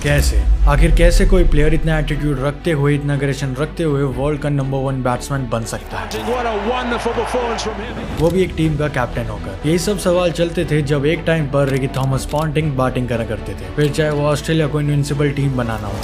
कैसे, आखिर कैसे कोई प्लेयर इतना एटीट्यूड रखते हुए, इतना अग्रेशन रखते हुए वर्ल्ड का नंबर 1 बैट्समैन बन सकता है, वो भी एक टीम का कैप्टन होकर। यही सब सवाल चलते थे जब एक टाइम पर रिकी थॉमस पॉन्टिंग बैटिंग करा करते थे, फिर चाहे वो ऑस्ट्रेलिया को इनविंसिबल टीम बनाना हो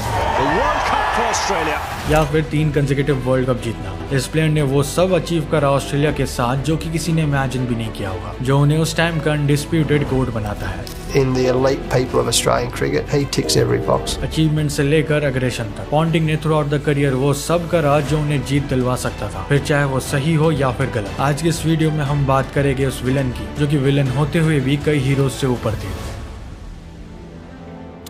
या फिर 3 कंसेक्यूटिव वर्ल्ड कप जीतना। इस प्लेयर ने वो सब अचीव करा ऑस्ट्रेलिया के साथ जो कि किसी ने इमेजिन भी नहीं किया होगा, जो उन्हें उस टाइम का अनडिस्प्यूटेड गोट बनाता है। In the elite people of Australian cricket, he ticks every box. Achievement से लेकर अग्रेशन तक पॉन्टिंग ने थ्रू आउट द करियर वो सब करा जो उन्हें जीत दिलवा सकता था, फिर चाहे वो सही हो या फिर गलत। आज के इस वीडियो में हम बात करेंगे उस विलन की जो कि विलन होते हुए भी कई हीरोज से ऊपर थे।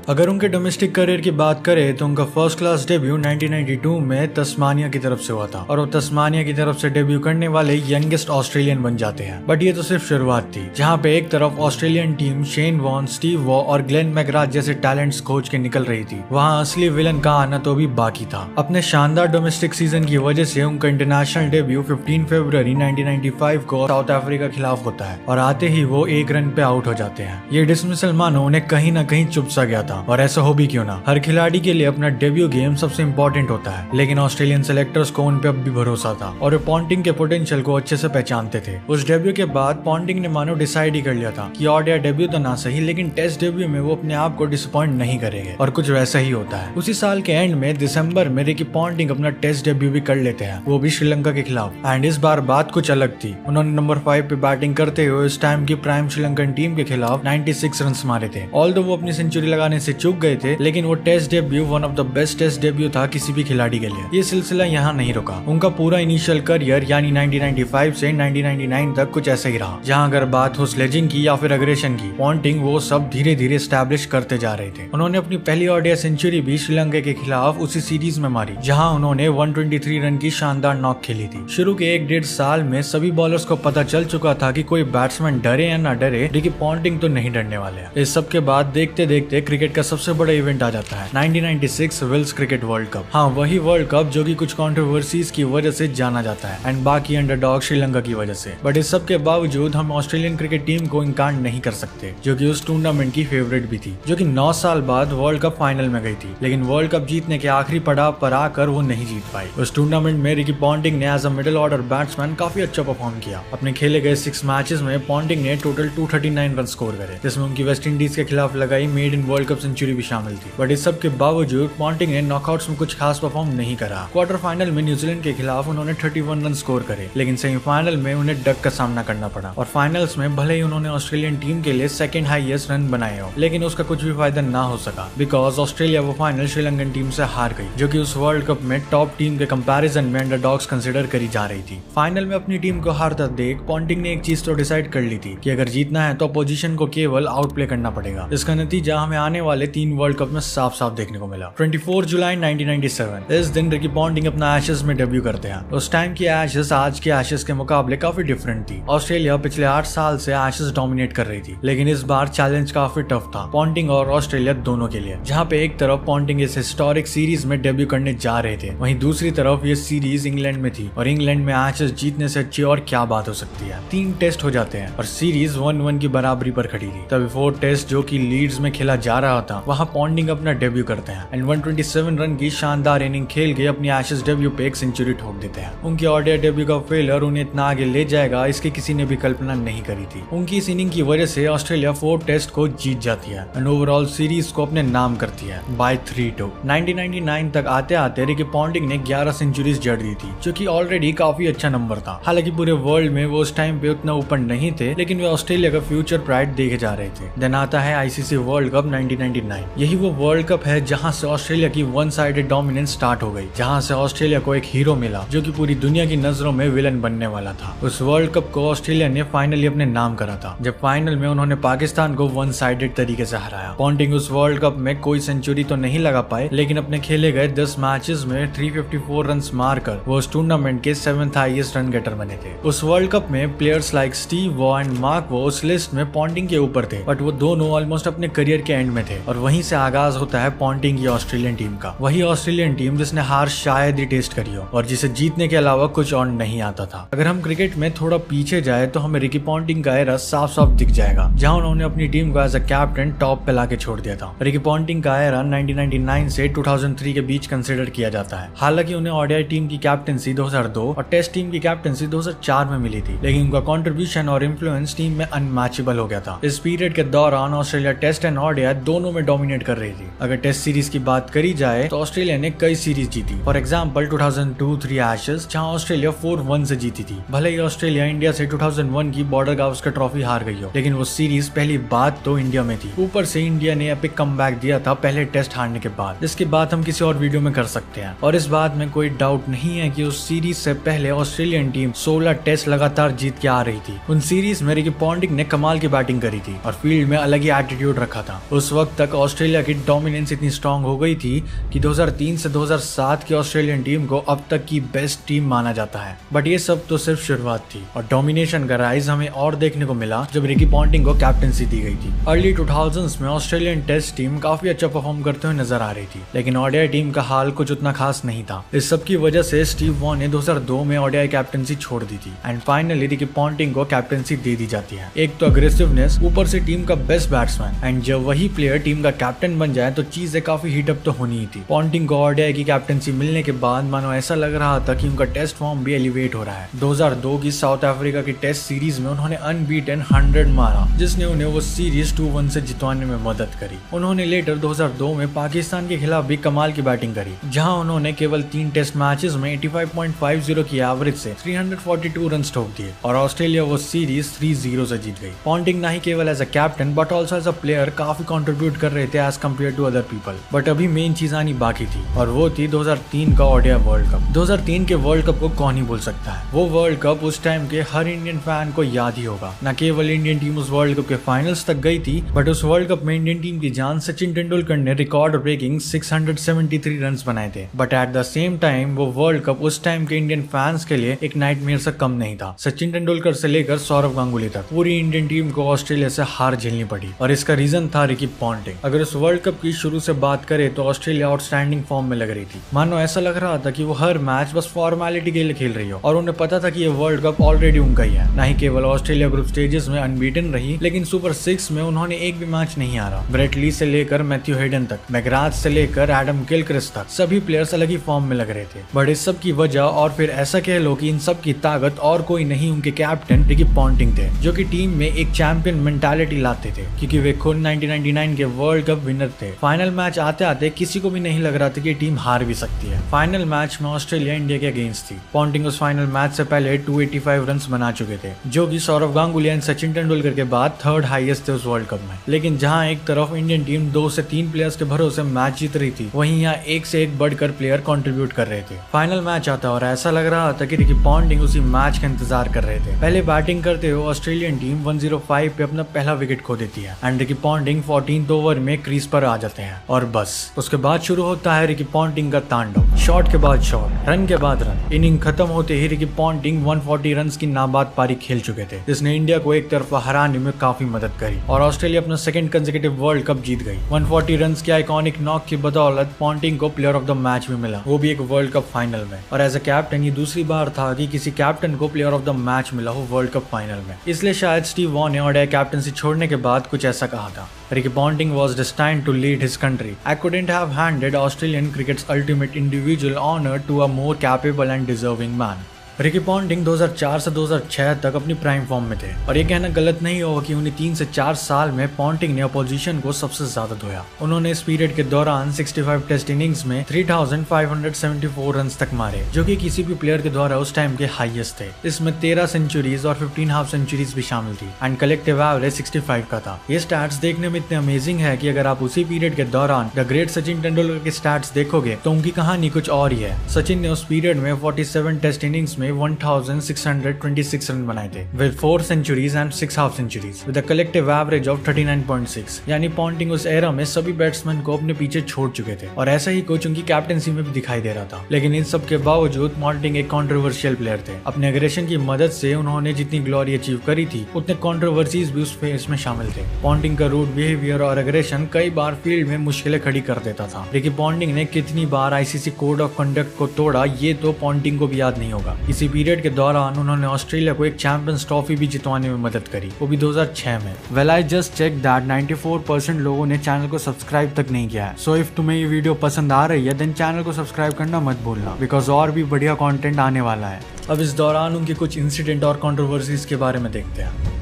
अगर उनके डोमेस्टिक करियर की बात करें तो उनका फर्स्ट क्लास डेब्यू 1992 में तस्मानिया की तरफ से हुआ था और वो तस्मानिया की तरफ से डेब्यू करने वाले यंगेस्ट ऑस्ट्रेलियन बन जाते हैं। बट ये तो सिर्फ शुरुआत थी, जहां पे एक तरफ Australian team Shane Warne, Steve Waugh और ग्लेन मैकग्राथ जैसे टैलेंट्स खोज के निकल रही थी, वहां असली विलन का आना तो भी बाकी था। अपने शानदार डोमेस्टिक सीजन की वजह से उनका इंटरनेशनल डेब्यू 15 फरवरी 1995 को साउथ अफ्रीका के खिलाफ होता है और आते ही वो 1 रन पे आउट हो जाते हैं। ये डिसमिसल मानो उन्हें कहीं ना कहीं चुभ सा गया था, और ऐसा हो भी क्यों ना, हर खिलाड़ी के लिए अपना डेब्यू गेम सबसे इंपॉर्टेंट होता है, लेकिन ऑस्ट्रेलियन सेलेक्टर्स को उन पे अब भी भरोसा था और वे पॉन्टिंग के पोटेंशियल को अच्छे से पहचानते थे। उस डेब्यू के बाद पॉन्टिंग ने मानो डिसाइड ही कर लिया था कि ओडीआई डेब्यू तो ना सही, लेकिन टेस्ट डेब्यू में वो अपने आप को डिसअपॉइंट नहीं करेंगे, और कुछ वैसा ही होता है। उसी साल के एंड में दिसंबर में रिकी पॉन्टिंग अपना टेस्ट डेब्यू भी कर लेते हैं, वो भी श्रीलंका के खिलाफ। एंड इस बार बात कुछ अलग थी, उन्होंने नंबर 5 पे बैटिंग करते हुए उस टाइम की प्राइम श्रीलंकन टीम के खिलाफ 96 रन मारे थे। ऑल्दो वो अपनी सेंचुरी लगाने से चूक गए थे, लेकिन वो test debut one of the best test debut था किसी भी खिलाड़ी के लिए। ये सिलसिला यहाँ नहीं रुका, उनका पूरा इनिशियल करियर यानी 1995 से 1999 तक कुछ ऐसा ही रहा, जहाँ अगर बात हो स्लेजिंग की या फिर अग्रेशन की, पॉन्टिंग वो सब धीरे धीरे एस्टैब्लिश करते जा रहे थे। उन्होंने अपनी पहली ओडीआई सेंचुरी भी श्रीलंका के खिलाफ उसी सीरीज में मारी, जहाँ उन्होंने 123 रन की शानदार नॉक खेली थी। शुरू के 1-1.5 साल में सभी बॉलर्स को पता चल चुका था कि कोई बैट्समैन डरे या ना डरे, रिकी पॉन्टिंग तो नहीं डरने वाले हैं। इस सब के बाद देखते देखते क्रिकेट का सबसे बड़ा इवेंट आ जाता है, 1996 विल्स क्रिकेट वर्ल्ड कप। हाँ, वही वर्ल्ड कप जो कि कुछ कंट्रोवर्सीज की वजह से जाना जाता है एंड बाकी अंडरडॉग श्रीलंका की वजह से। बट इस सब के बावजूद हम ऑस्ट्रेलियन क्रिकेट टीम को इनकार नहीं कर सकते, जो कि उस टूर्नामेंट की फेवरेट भी थी, जो कि 9 साल बाद वर्ल्ड कप फाइनल में गई थी, लेकिन वर्ल्ड कप जीतने के आखिरी पड़ाव पर आकर वो नहीं जीत पाई। उस टूर्नामेंट में रिकी पॉन्टिंग ने as a middle order batsman काफी अच्छा परफॉर्म किया। अपने खेले गए 6 मैचेस में पॉन्टिंग ने टोटल 239 रन स्कोर करे, जिसमें उनकी वेस्ट इंडीज के खिलाफ लगाई maiden World Cup century भी शामिल थी। बट इस सब के बावजूद पॉन्टिंग ने नॉकआउट्स में कुछ खास परफॉर्म नहीं करा। क्वार्टर फाइनल में न्यूजीलैंड के खिलाफ उन्होंने 31 रन स्कोर करे, लेकिन सेमीफाइनल में उन्हें डक का सामना करना पड़ा, और फाइनल्स में भले ही उन्होंने ऑस्ट्रेलियन टीम के लिए सेकंड हाईएस्ट रन बनाए हो, लेकिन उसका कुछ भी फायदा ना हो सका, बिकॉज ऑस्ट्रेलिया वो फाइनल श्रीलंकन टीम से हार गई, जो कि उस वर्ल्ड कप में टॉप टीम के कंपैरिजन में अंडरडॉग्स कंसिडर करी जा रही थी। फाइनल में अपनी टीम को हारता देख पॉन्टिंग ने एक चीज तो डिसाइड कर ली थी कि अगर जीतना है तो अपोजिशन को केवल आउट प्ले करना पड़ेगा। इसका नतीजा हमें आने वाले 3 वर्ल्ड कप में साफ साफ देखने को मिला। 24 जुलाई 1997 इस दिन रिकी पॉन्टिंग अपना एशेज में डेब्यू करते हैं। उस टाइम की एशेज आज के एशेज के मुकाबले काफी डिफरेंट थी। ऑस्ट्रेलिया पिछले 8 साल से एशेज डोमिनेट कर रही थी, लेकिन इस बार चैलेंज काफी टफ था पॉन्टिंग और ऑस्ट्रेलिया दोनों के लिए, जहां पे एक तरफ पॉन्टिंग इस हिस्टोरिक सीरीज में डेब्यू करने जा रहे थे, वहीं दूसरी तरफ ये सीरीज इंग्लैंड में थी, और इंग्लैंड में एशेज जीतने से अच्छी और क्या बात हो सकती है। 3 टेस्ट हो जाते हैं और सीरीज 1-1 की बराबरी पर खड़ी थी। तभी 4th टेस्ट जो कि लीड्स में खेला जा रहा था, वहां पॉन्टिंग अपना डेब्यू करते हैं एंड 127 रन की शानदार इनिंग खेल के अपनी एशेज डेब्यू पे एक सेंचुरी ठोक देते हैं। उनके ओडीआई डेब्यू का फेलियर उन्हें इतना आगे ले जाएगा, इसकी किसी ने भी कल्पना नहीं करी थी। उनकी इस इनिंग की वजह से ऑस्ट्रेलिया 4th टेस्ट को जीत जाती है एंड ओवरऑल सीरीज को अपने नाम करती है बाय 3-2। 1999 तक आते आते रिकी पॉन्टिंग ने 11 सेंचुरीज जड़ दी थी, जो कि ऑलरेडी काफी अच्छा नंबर था। हालांकि पूरे वर्ल्ड में वो उस टाइम पे उतना ऊपर नहीं थे, लेकिन वे ऑस्ट्रेलिया का फ्यूचर प्राइड देखे जा रहे थे। देन आता है आईसीसी वर्ल्ड कप 1999। यही वो वर्ल्ड कप है जहां से ऑस्ट्रेलिया की वन साइडेड डोमिनेंस स्टार्ट हो गई, जहां से ऑस्ट्रेलिया को एक हीरो मिला जो कि पूरी दुनिया की नजरों में विलन बनने वाला था। उस वर्ल्ड कप को ऑस्ट्रेलिया ने फाइनली अपने नाम करा था, जब फाइनल में उन्होंने पाकिस्तान को वन साइडेड तरीके से हराया। पॉन्टिंग उस वर्ल्ड कप में कोई सेंचुरी तो नहीं लगा पाए, लेकिन अपने खेले गए 10 मैचेस में 354 रन मारकर वो उस टूर्नामेंट के 7th हाईएस्ट रन गेटर बने थे। उस वर्ल्ड कप में players like Steve Waugh and mark वो उस लिस्ट में पॉन्टिंग के ऊपर थे, बट वो दोनों ऑलमोस्ट अपने करियर के एंड में थे। थे। और वहीं से आगाज होता है पॉन्टिंग की ऑस्ट्रेलियन टीम का, वही ऑस्ट्रेलियन टीम जिसने हार शायद ही टेस्ट करी हो और जिसे जीतने के अलावा कुछ और नहीं आता था। अगर हम क्रिकेट में थोड़ा पीछे जाए तो हमें रिकी पॉन्टिंग का एरा साफ साफ दिख जाएगा, जहां उन्होंने अपनी टीम को एज अ कैप्टन टॉप पे लाके छोड़ दिया था। रिकी पॉन्टिंग का एरा 1999 से 2003 के बीच कंसिडर किया जाता है। हालांकि उन्हें ओडीआई टीम की कैप्टनसी 2002 और टेस्ट टीम की कैप्टनसी 2004 में मिली थी, लेकिन उनका कंट्रीब्यूशन और इन्फ्लुएंस टीम में अनमैचेबल हो गया था। इस पीरियड के दौरान ऑस्ट्रेलिया टेस्ट एंड ओडीआई दोनों में डोमिनेट कर रही थी। अगर टेस्ट सीरीज की बात करी जाए तो ऑस्ट्रेलिया ने कई सीरीज जीती। फॉर एग्जाम्पल 2002-3 एशेज, जहां ऑस्ट्रेलिया 4-1 से जीती थी। भले ही ऑस्ट्रेलिया इंडिया से 2001 की बॉर्डर गावस्कर ट्रॉफी हार गई हो, लेकिन वो सीरीज पहली बात तो इंडिया में थी। ऊपर से इंडिया ने एपिक कमबैक दिया था पहले टेस्ट हारने के बाद, जिसकी बात हम किसी और वीडियो में कर सकते हैं। और इस बात में कोई डाउट नहीं है कि उस सीरीज से पहले ऑस्ट्रेलियन टीम 16 टेस्ट लगातार जीत के आ रही थी। उन सीरीज में रिकी पॉन्टिंग ने कमाल की बैटिंग करी थी और फील्ड में अलग ही एटीट्यूड रखा था। उस वक्त तक ऑस्ट्रेलिया की डोमिनेंस इतनी स्ट्रांग हो गई थी कि 2003 से 2007 की ऑस्ट्रेलियन टीम को अब तक की बेस्ट टीम माना जाता है। बट ये सब तो सिर्फ शुरुआत थी और डोमिनेशन का राइज हमें और देखने को मिला जब रिकी पॉन्टिंग को कैप्टनसी दी गई थी। अर्ली 2000s में ऑस्ट्रेलियन टेस्ट टीम काफी अच्छा परफॉर्म करते हुए नजर आ रही थी, लेकिन ओडीआई टीम का हाल कुछ उतना खास नहीं था। इस सब की वजह से स्टीव वॉ ने 2002 में ओडीआई कैप्टनसी छोड़ दी थी एंड फाइनली रिकी पॉन्टिंग को कैप्टनसी दे दी जाती है। एक तो अग्रेसिवनेस, ऊपर से टीम का बेस्ट बैट्समैन, एंड जब वही प्लेयर टीम का कैप्टन बन जाए तो चीजें काफी हीटअप तो होनी ही थी। पॉन्टिंग को ओडीआई की कैप्टनसी मिलने के बाद मानो ऐसा लग रहा था कि उनका टेस्ट फॉर्म भी एलिवेट हो रहा है। 2002 की साउथ अफ्रीका की टेस्ट सीरीज में उन्होंने अनबीटन 100 मारा, जिसने उन्हें वो सीरीज 2-1 से जितवाने में मदद करी। उन्होंने लेटर 2002 में पाकिस्तान के खिलाफ भी कमाल की बैटिंग करी, जहां उन्होंने केवल 3 टेस्ट मैचेस में 85.50 की एवरेज से 342 रन ठोक दिए और ऑस्ट्रेलिया वो सीरीज 3-0 से जीत गई। पॉन्टिंग ना ही केवल as a captain but also as a player काफी कंट्रीब्यूट कर रहे थे as compare to other people. But अभी मेन चीज आनी बाकी थी और वो थी 2003 का ओडीआई वर्ल्ड कप। 2003 के वर्ल्ड कप को कौन ही भूल सकता है। वो वर्ल्ड कप उस टाइम के हर इंडियन फैन को याद ही होगा। न केवल इंडियन टीम उस वर्ल्ड कप के फाइनल्स तक गई थी, बट उस वर्ल्ड कप में इंडियन टीम की जान सचिन तेंदुलकर ने रिकॉर्ड ब्रेकिंग 673 रन बनाए थे। But at the same time वो वर्ल्ड कप उस टाइम के इंडियन फैंस के लिए एक नाइटमेयर से कम नहीं था। सचिन तेंदुलकर से लेकर सौरव गांगुली तक पूरी इंडियन टीम को ऑस्ट्रेलिया से हार झेलनी पड़ी और इसका रीजन था रिकी पॉन्टिंग। अगर उस वर्ल्ड कप की शुरू से बात करें तो ऑस्ट्रेलिया आउटस्टैंडिंग फॉर्म में लग रही थी। मानो ऐसा लग रहा था कि वो हर मैच बस फॉर्मेलिटी के लिए खेल रही हो और उन्हें पता था कि ये वर्ल्ड कप ऑलरेडी उनका ही है। न ही केवल ऑस्ट्रेलिया ग्रुप स्टेजेस में अनबीटन रही, लेकिन सुपर 6 में उन्होंने एक भी मैच नहीं हारा। ब्रेट ली से लेकर मैथ्यू हेडन तक, मैकग्राथ से लेकर एडम गिलक्रिस्ट तक, सभी प्लेयर्स अलग ही फॉर्म में लग रहे थे। बट इस सब की वजह और फिर ऐसा कह लो कि इन सब की ताकत और कोई नहीं, उनके कैप्टन रिकी पॉन्टिंग थे, जो कि टीम में एक चैंपियन मेंटालिटी लाते थे, क्योंकि वे खुद 1999 के वर्ल्ड कप विनर थे। फाइनल मैच आते आते किसी को भी नहीं लग रहा था कि टीम हार भी सकती है। फाइनल मैच में ऑस्ट्रेलिया इंडिया के अगेंस्ट थी। पॉन्टिंग उस फाइनल मैच से पहले 285 रन बना चुके थे, जो कि सौरव गांगुली एंड सचिन तेंदुलकर के बाद थर्ड हाईएस्ट थे उस वर्ल्ड कप में। लेकिन जहां एक तरफ इंडियन टीम 2 से 3 प्लेयर्स के भरोसे मैच जीत रही थी, वहीं यहाँ एक से एक बढ़कर प्लेयर कंट्रीब्यूट कर रहे थे। फाइनल मैच आता और ऐसा लग रहा था कि रिकी पॉन्टिंग उसी मैच का इंतजार कर रहे थे। पहले बैटिंग करते हुए ऑस्ट्रेलियन टीम 105 पे अपना पहला विकेट खो देती है and Ricky Ponting 14th over में क्रीज पर आ जाते हैं और बस उसके बाद शुरू होता है रिकी पॉन्टिंग का तांडव। शॉट के बाद शॉट, रन के बाद रन। इनिंग खत्म होते ही रिकी पॉन्टिंग 140 रन की नाबाद पारी खेल चुके थे, जिसने इंडिया को एक तरफा हराने में काफी मदद करी और ऑस्ट्रेलिया अपना सेकंड कंसेक्यूटिव वर्ल्ड कप जीत गई। 140 रन की आइकॉनिक नॉक की बदौलत पॉन्टिंग को प्लेयर ऑफ द मैच भी मिला, वो भी एक वर्ल्ड कप फाइनल में। और एज अ कैप्टन ये दूसरी बार था कि किसी कैप्टन को प्लेयर ऑफ द मैच मिला हो वर्ल्ड कप फाइनल में। इसलिए शायद स्टीव वॉ ने ओडीआई कैप्टनसी छोड़ने के बाद कुछ ऐसा कहा था, Ricky Ponting was destined to lead his country. I couldn't have handed Australian cricket's ultimate individual honor to a more capable and deserving man. Ricky Ponting 2004 से 2006 तक अपनी प्राइम फॉर्म में थे और ये कहना गलत नहीं होगा कि उन्हें 3 से 4 साल में पॉन्टिंग ने अपोजिशन को सबसे ज्यादा धोया। उन्होंने इस पीरियड के दौरान 65 टेस्ट इनिंग्स में 3574 रन तक मारे, जो कि किसी भी प्लेयर के द्वारा उस टाइम के हाईएस्ट थे। इसमें 13 सेंचुरीज और 15 हाफ सेंचुरीज भी शामिल थी एंड कलेक्टिव एवरेज 65 का था। ये स्टैट्स देखने में इतने अमेजिंग है कि अगर आप उसी पीरियड के दौरान द ग्रेट सचिन तेंदुलकर के स्टैट्स देखोगे तो उनकी कहानी कुछ और ही है। सचिन ने उस पीरियड में 47 टेस्ट इनिंग्स में 1626 रन बनाए थे with 4 centuries and 6 half centuries with a collective average of 39.6। यानी पॉन्टिंग उस एरा में सभी बैट्समैन को अपने पीछे छोड़ चुके थे और ऐसा ही कुछ उनकी कैप्टेंसी में भी दिखाई दे रहा था। लेकिन इन सब के बावजूद पॉन्टिंग एक कंट्रोवर्शियल प्लेयर थे। अपने एग्रेशन की मदद से उन्होंने जितनी ग्लोरी अचीव करी थी उतने कंट्रोवर्सीज भी उस फेस में शामिल थे। पॉन्टिंग का रूड बिहेवियर और एग्रेशन कई बार फील्ड में मुश्किलें खड़ी कर देता था। लेकिन पॉन्टिंग ने कितनी बार आईसीसी कोड ऑफ कंडक्ट को तोड़ा ये तो पॉन्टिंग को भी याद नहीं होगा। इसी पीरियड के दौरान उन्होंने ऑस्ट्रेलिया को एक चैंपियंस ट्रॉफी भी जितवाने में मदद करी, वो भी 2006 में। Well I just check that 94% लोगों ने चैनल को सब्सक्राइब तक नहीं किया है। सो इफ तुम्हें ये वीडियो पसंद आ रही है देन चैनल को सब्सक्राइब करना मत भूलना, बिकॉज और भी बढ़िया कंटेंट आने वाला है। अब इस दौरान उनके कुछ इंसिडेंट और कंट्रोवर्सीज के बारे में देखते हैं।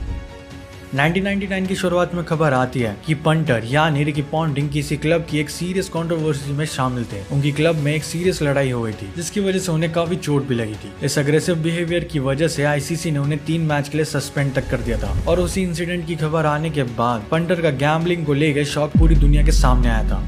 1999 की शुरुआत में खबर आती है कि पंटर यानी रिकी पॉन्टिंग किसी क्लब की एक सीरियस कंट्रोवर्सी में शामिल थे। उनकी क्लब में एक सीरियस लड़ाई हो गई थी जिसकी वजह से उन्हें काफी चोट भी लगी थी। इस अग्रेसिव बिहेवियर की वजह से आईसीसी ने उन्हें 3 मैच के लिए सस्पेंड तक कर दिया था। और उसी इंसिडेंट की खबर आने के बाद पंटर का गैम्बलिंग को लेकर शौक पूरी दुनिया के सामने आया था।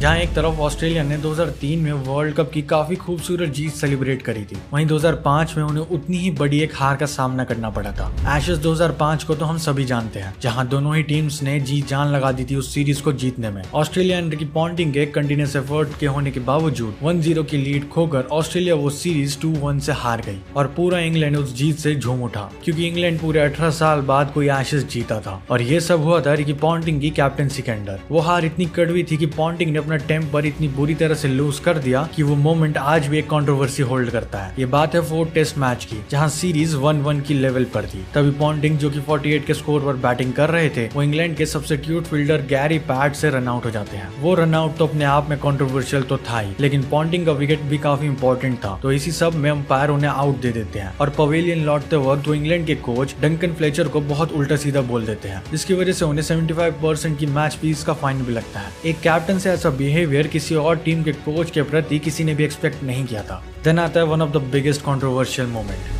जहां एक तरफ ऑस्ट्रेलिया ने 2003 में वर्ल्ड कप की काफी खूबसूरत जीत सेलिब्रेट करी थी, वहीं 2005 में उन्हें उतनी ही बड़ी एक हार का सामना करना पड़ा था। एशेज 2005 को तो हम सभी जानते हैं, जहां दोनों ही टीम्स ने जी जान लगा दी थी उस सीरीज को जीतने में। ऑस्ट्रेलिया एंड रिकी पॉन्टिंग के कंटिन्यूस एफर्ट के होने के बावजूद 1-0 की लीड खोकर ऑस्ट्रेलिया वो सीरीज 2-1 से हार गई और पूरा इंग्लैंड उस जीत से झूम उठा, क्योंकि इंग्लैंड पूरे 18 साल बाद कोई एशेज जीता था। और ये सब हुआ था रिकी पॉन्टिंग की कैप्टेंसी के अंडर। वो हार इतनी कड़वी थी कि पॉन्टिंग ने अपना टेम्पर इतनी बुरी तरह से लूज कर दिया कि वो मोमेंट आज भी एक कंट्रोवर्सी होल्ड करता है। ये बात है 4 टेस्ट मैच की, जहां सीरीज 1-1 की लेवल पर थी। तभी पॉन्टिंग जो कि 48 के स्कोर पर बैटिंग कर रहे थे, वो इंग्लैंड के सब्स्टिट्यूट फील्डर गैरी पैट से रन आउट हो जाते हैं। वो रन आउट तो अपने आप में कंट्रोवर्शियल तो था ही, लेकिन पॉन्टिंग का विकेट भी काफी इंपॉर्टेंट था। तो इसी सब में अंपायर उन्हें आउट दे देते हैं और पवेलियन लौटते वक्त वो इंग्लैंड के कोच डंकन फ्लेचर को बहुत उल्टा सीधा बोल देते हैं, जिसकी वजह से उन्हें 75% की मैच फीस का फाइन भी लगता है। एक कैप्टन से ऐसा बिहेवियर किसी और टीम के कोच के प्रति किसी ने भी एक्सपेक्ट नहीं किया था। देन आता है one of the biggest controversial moment,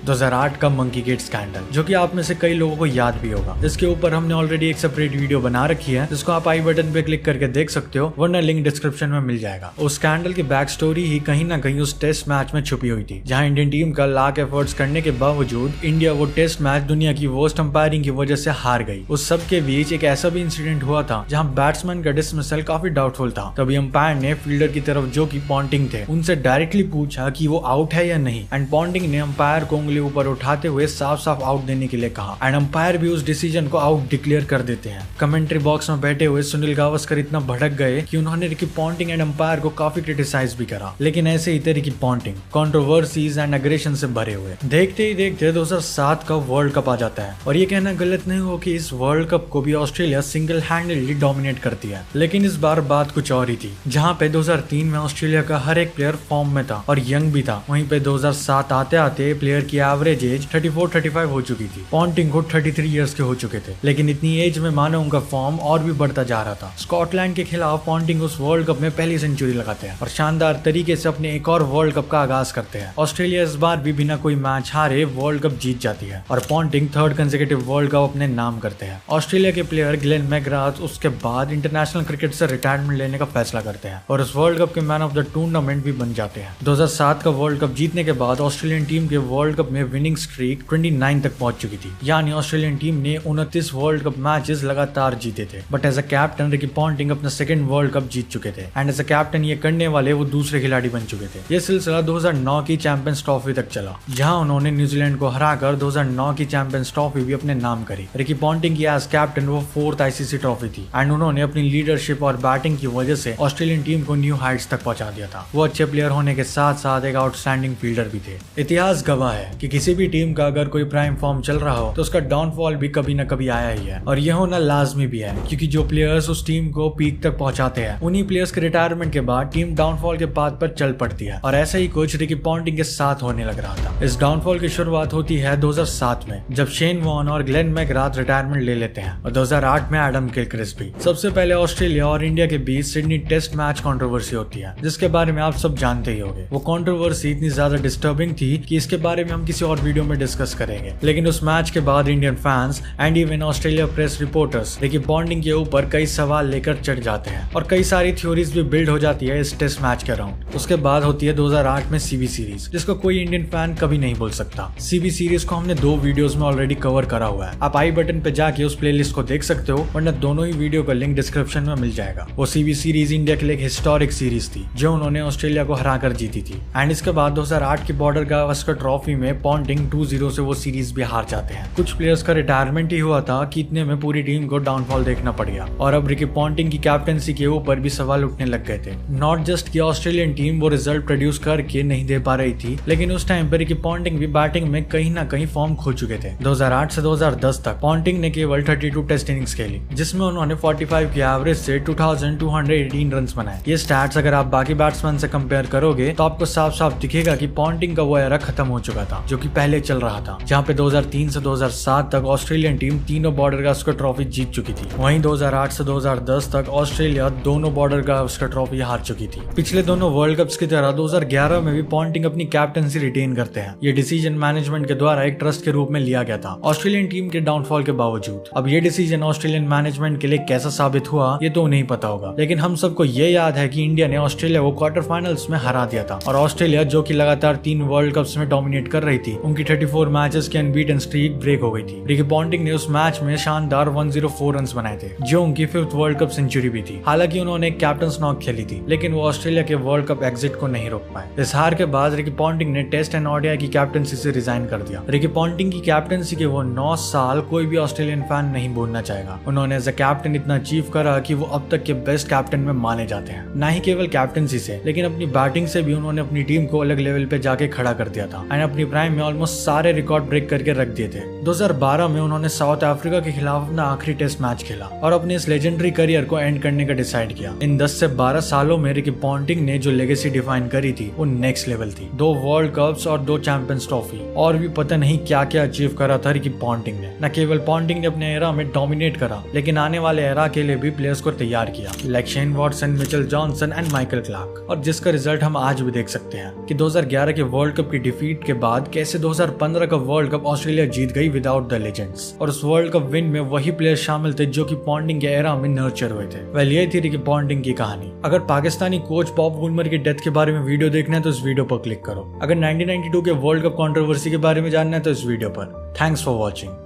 2008 का मंकी गेट स्कैंडल, जो कि आप में से कई लोगों को याद भी होगा। इसके ऊपर हमने ऑलरेडी एक सेपरेट वीडियो बना रखी है, जिसको आप आई बटन पे क्लिक करके देख सकते हो, वरना लिंक डिस्क्रिप्शन में मिल जाएगा। उस स्कैंडल की बैक स्टोरी ही कहीं ना कहीं उस टेस्ट मैच में छुपी हुई थी, जहां इंडियन टीम का लाख एफर्ट्स करने के बावजूद इंडिया वो टेस्ट मैच दुनिया की वर्स्ट अंपायरिंग की वजह से हार गई। उस सब के बीच एक ऐसा भी इंसिडेंट हुआ था जहां बैट्समैन का डिसमिसल काफी डाउटफुल था। तभी अंपायर ने फील्डर की तरफ जो कि पॉन्टिंग थे उनसे डायरेक्टली पूछा कि वो आउट है या नहीं, एंड पॉन्टिंग ने अंपायर को उंगली ऊपर उठाते हुए साफ साफ आउट देने के लिए कहा, एंड अंपायर भी उस डिसीजन को आउट डिक्लेयर कर देते हैं। कमेंट्री बॉक्स में बैठे हुए सुनील गावस्कर इतना भड़क गए कि उन्होंने रिकी पॉन्टिंग एंड अंपायर को काफी क्रिटिसाइज भी करा। लेकिन ऐसे ही थे Ricky Ponting, controversies and aggression से भरे हुए। देखते ही देखते 2007 का वर्ल्ड कप आ जाता है, और ये कहना गलत नहीं हो कि इस वर्ल्ड कप को भी ऑस्ट्रेलिया सिंगल हैंडेडली डोमिनेट करती है। लेकिन इस बार बात कुछ और ही थी, जहाँ पे 2003 में ऑस्ट्रेलिया का हर एक प्लेयर फॉर्म में था और यंग भी था। वहीं पे 2007 आते आते प्लेयर की एवरेज एज 34-35 हो चुकी थी। पॉन्टिंग को 33 इयर्स के हो चुके थे, लेकिन इतनी एज में मानो उनका फॉर्म और भी बढ़ता जा रहा था। स्कॉटलैंड के खिलाफ पॉन्टिंग उस वर्ल्ड कप में पहली सेंचुरी लगाते हैं और शानदार तरीके से अपने एक और वर्ल्ड कप का आगाज करते हैं। ऑस्ट्रेलिया इस बार भी बिना कोई मैच हारे वर्ल्ड कप जीत जाती है और Ponting 3rd consecutive world cup अपने नाम करते हैं। ऑस्ट्रेलिया के प्लेयर ग्लेन मैकग्राथ उसके बाद इंटरनेशनल क्रिकेट से रिटायरमेंट लेने का फैसला करते हैं और उस वर्ल्ड कप के मैन ऑफ द टूर्नामेंट भी बन जाते हैं। 2007 का वर्ल्ड कप जीतने के बाद ऑस्ट्रेलियन टीम के वर्ल्ड कप में विनिंग स्ट्रीक 29 तक पहुंच चुकी थी, यानी ऑस्ट्रेलियन टीम ने 29 वर्ल्ड कप मैचेस लगातार जीते थे। But as a captain Ricky Ponting अपना 2nd वर्ल्ड कप जीत चुके थे, एंड एज अ कैप्टन ये करने वाले वो दूसरे खिलाड़ी बन चुके थे। ये सिलसिला 2009 की चैंपियंस ट्रॉफी तक चला, जहां उन्होंने न्यूजीलैंड को हराकर 2009 की चैंपियंस ट्रॉफी भी अपने नाम करी। रिकी पॉन्टिंग की एज कैप्टन वो 4th आईसीसी ट्रॉफी थी, एंड उन्होंने अपनी लीडरशिप और बैटिंग की वजह से ऑस्ट्रेलियन टीम को न्यू हाइट्स तक पहुंचा दिया था। वो अच्छे प्लेयर होने के साथ साथ एक आउटस्टैंडिंग फील्डर भी थे। इतिहास गवाह है कि किसी भी टीम का अगर कोई प्राइम फॉर्म चल रहा हो तो उसका डाउनफॉल भी कभी न कभी आया ही है, और यह होना लाजमी भी है, क्योंकि जो प्लेयर्स उस टीम को पीक तक पहुंचाते हैं उन्हीं प्लेयर्स के रिटायरमेंट के बाद टीम डाउनफॉल के पाथ पर चल पड़ती है। और ऐसा ही कुछ रिकी पॉन्टिंग के साथ होने लग रहा था। इस डाउनफॉल की शुरुआत होती है 2007 में, जब शेन वॉर्न और ग्लेन मैकग्राथ रिटायरमेंट ले लेते हैं, और 2008 में एडम गिलक्रिस्ट भी। सबसे पहले ऑस्ट्रेलिया और इंडिया के बीच सिडनी टेस्ट मैच कंट्रोवर्सी होती है, जिसके बारे में आप सब जानते ही होंगे। वो कंट्रोवर्सी इतनी ज्यादा डिस्टर्बिंग थी कि इसके बारे में हम किसी और वीडियो में डिस्कस करेंगे। लेकिन उस मैच के बाद Indian fans and even Australia press reporters Ricky Ponting के ऊपर कई सवाल लेकर चढ़ जाते हैं और कई सारी थ्योरीज भी बिल्ड हो जाती है इस टेस्ट मैच के अराउंड। उसके बाद होती है 2008 में सीबी सीरीज, जिसको कोई इंडियन फैन कभी नहीं भूल सकता। सीबी सीरीज को हमने 2 वीडियोस में ऑलरेडी कवर करा हुआ है, आप आई बटन पे जाके उस प्लेलिस्ट को देख सकते हो, वरना दोनों ही वीडियो का लिंक डिस्क्रिप्शन में मिल जाएगा। वो सीबी सीरीज इंडिया के लिए एक हिस्टोरिक सीरीज थी जो उन्होंने ऑस्ट्रेलिया को हरा कर जीती थी। एंड इसके बाद 2008 की बॉर्डर गावस्कर ट्रॉफी में पॉन्टिंग 2-0 से वो सीरीज भी हार जाते हैं। कुछ प्लेयर्स का रिटायरमेंट ही हुआ था कि इतने में पूरी टीम को डाउनफॉल देखना पड़ गया और अब रिकी पॉन्टिंग की कैप्टनसी के ऊपर भी सवाल उठने लग गए थे। नॉट जस्ट कि ऑस्ट्रेलियन टीम वो रिजल्ट प्रोड्यूस करके नहीं दे पा रही थी, लेकिन उस टाइम पर रिकी पॉन्टिंग भी बैटिंग में कहीं ना कहीं फॉर्म खो चुके थे। 2008 से 2010 तक पॉन्टिंग ने केवल 32 टेस्ट इनिंग्स खेली, जिसमें उन्होंने 45 की एवरेज से 2218 रन बनाए। ये स्टैट्स अगर आप बाकी बैट्समैन से कंपेयर करोगे तो आपको साफ साफ दिखेगा कि पॉन्टिंग का वो एरा खत्म हो चुका था जो कि पहले चल रहा था, जहाँ पे 2003 से 2007 तक ऑस्ट्रेलियन टीम तीनों बॉर्डर गावस्कर ट्रॉफी जीत चुकी थी। वहीं 2008 से 2010 तक ऑस्ट्रेलिया दोनों बॉर्डर गावस्कर ट्रॉफी हार चुकी थी। पिछले दोनों वर्ल्ड कप्स की तरह 2011 में भी पॉन्टिंग अपनी कैप्टनसी रिटेन करते हैं। ये डिसीजन मैनेजमेंट के द्वारा एक ट्रस्ट के रूप में लिया गया था ऑस्ट्रेलियन टीम के डाउनफॉल के बावजूद। अब ये डिसीजन ऑस्ट्रेलियन मैनेजमेंट के लिए कैसा साबित हुआ ये तो नहीं पता होगा, लेकिन हम सबको ये याद है कि इंडिया ने ऑस्ट्रेलिया को क्वार्टर फाइनल्स में हरा दिया था और ऑस्ट्रेलिया जो कि लगातार 3 वर्ल्ड कप्स में डोमिनेट कर रही थी, उनकी 34 मैचेस की अनबीटन स्ट्रीक ब्रेक हो गई थी। रिकी पॉन्टिंग ने उस मैच में शानदार 104 रन बनाए थे, जो उनकी 5th वर्ल्ड कप सेंचुरी भी थी। हालांकि उन्होंने एक कैप्टन नॉक खेली थी, लेकिन वो ऑस्ट्रेलिया के वर्ल्ड कप एग्जिट को नहीं रोक पाए। इस हार के बाद रिकी पॉन्टिंग ने टेस्ट एंड ओडीआई की कैप्टनसी से रिजाइन कर दिया। रिकी पॉन्टिंग की कैप्टनसी के वो 9 साल कोई भी ऑस्ट्रेलियन फैन नहीं भूलना चाहेगा। उन्होंने एज अ कैप्टन इतना अचीव करा कि वो अब तक के बेस्ट कैप्टन में माने जाते हैं। न ही केवल कैप्टनसी से, लेकिन अपनी बैटिंग से भी उन्होंने अपनी टीम को अलग लेवल पे जाके खड़ा कर दिया था एंड अपनी प्राइम में ऑलमोस्ट सारे रिकॉर्ड ब्रेक करके रख दिए थे। 2012 में उन्होंने साउथ अफ्रीका के खिलाफ अपना आखिरी टेस्ट मैच खेला और अपने इस लेजेंडरी करियर को एंड करने का डिसाइड किया। इन 10 से 12 सालों में रिकी पॉन्टिंग ने जो लेगेसी डिफाइन करी थी वो नेक्स्ट लेवल थी। 2 वर्ल्ड कप्स और 2 चैंपियंस ट्रॉफी और भी पता नहीं क्या क्या अचीव करा था रिकी पॉन्टिंग ने। न केवल पॉन्टिंग ने अपने एरा में डोमिनेट करा, लेकिन आने वाले एरा के लिए भी प्लेयर्स को तैयार किया, like Shane Watson, Mitchell Johnson and Michael Clarke. और जिसका रिजल्ट हम आज भी देख सकते हैं कि 2011 के वर्ल्ड कप की डिफीट के बाद कैसे 2015 का वर्ल्ड कप ऑस्ट्रेलिया जीत गई विदाउट द लेजेंड्स। और उस वर्ल्ड कप विन में वही प्लेयर शामिल थे जो कि पॉन्टिंग के एरा में नर्चर हुए थे। वेल, ये थी रिकी पॉन्टिंग की कहानी। अगर पाकिस्तानी कोच बॉब वुलमर की डेथ के बारे में वीडियो देखना है तो इस वीडियो पर क्लिक करो। अगर 1992 के वर्ल्ड कप कंट्रोवर्सी के बारे में जानना है तो इस वीडियो पर। Thanks for watching.